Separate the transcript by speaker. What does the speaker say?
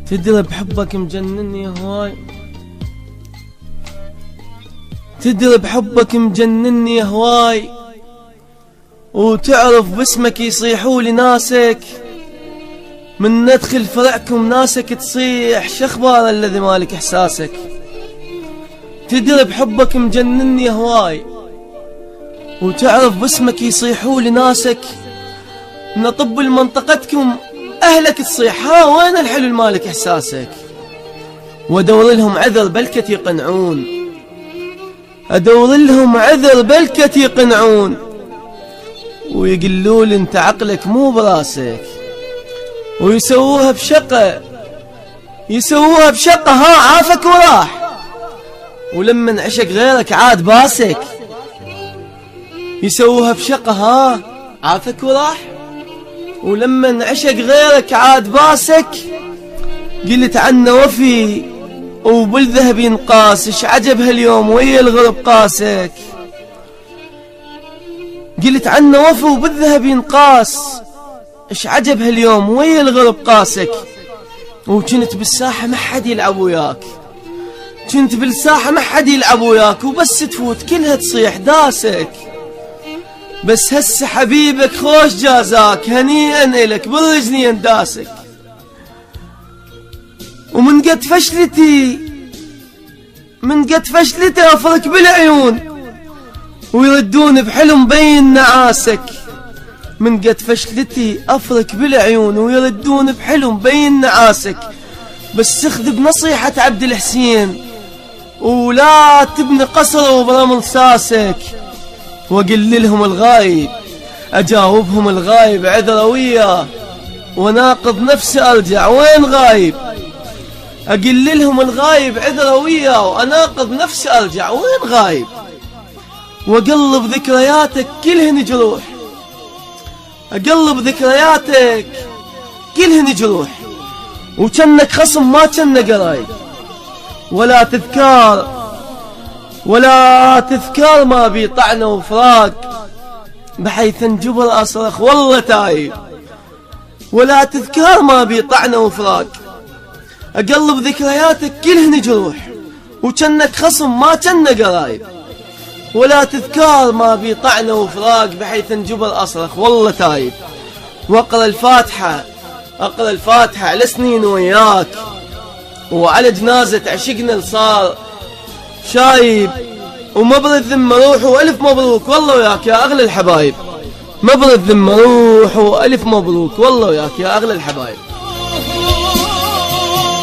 Speaker 1: تدري بحبك مجنني هواي، تدري بحبك مجنني هواي، وتعرف باسمك يصيحوا ناسك، من ندخل فرعكم ناسك تصيح شخبار الذي مالك احساسك. تدري بحبك مجنني هواي، وتعرف باسمك يصيحوا ناسك، من طب منطقتكم اهلك تصيح ها وين الحلو مالك احساسك. وادور لهم عذر بلكت يقنعون، ادور لهم عذر بلكت يقنعون، ويقولوا لي انت عقلك مو براسك، ويسووها بشقة، يسووها بشقة ها عافك وراح، ولمن عشق غيرك عاد باسك. يسووها بشقة ها عافك وراح، ولمن عشق غيرك عاد باسك. قلت عنه وفي وبالذهب ينقاس، اش عجب هاليوم ويا الغرب قاسك. قلت عنه وفي وبالذهب ينقاس، اش عجب هاليوم ويا الغرب قاسك. وكنت بالساحة ما حد يلعب وياك، كنت بالساحة ما حد يلعب وياك، وبس تفوت كلها تصيح داسك. بس هسه حبيبك خوش جازاك، هنيئا إلك بالرجلين داسك. ومن قد فشلتي، من قد فشلتي أفرك بالعيون، ويردون بحلم بين نعاسك. من قد فشلتي أفرك بالعيون، ويردون بحلم بين نعاسك. بس اخذ بنصيحة عبد الحسين، ولا تبني قصر وبرمل ساسك. وقل لهم الغايب، أجاوبهم الغايب عذر وياه، وناقض نفسي أرجع وين غايب. أقل لهم الغايب عذر وياه، وأناقض نفسي أرجع وين غايب. وأقلب ذكرياتك كلهن جروح، أقلب ذكرياتك كلهن جروح، وكنك خصم ما كنك قرايب. ولا تذكار، ولا تذكار ما بي طعن وفراق، بحيث انجبر أصرخ والله تايب. ولا تذكار ما بي طعن وفراق، أقلب ذكرياتك كلهن جروح، وكنك خصم ما كنك قرايب. ولا تذكار ما بي طعن وفراق، بحيث انجبر أصرخ والله تايب. واقرأ الفاتحة، اقرأ الفاتحة على سنين وياك، وعلى جنازة عشقنا صار شايب. ومبر الذمة روح وألف مبروك والله وياك يا أغلى الحبايب. مبر الذمة روح وألف مبروك والله وياك يا أغلى الحبايب.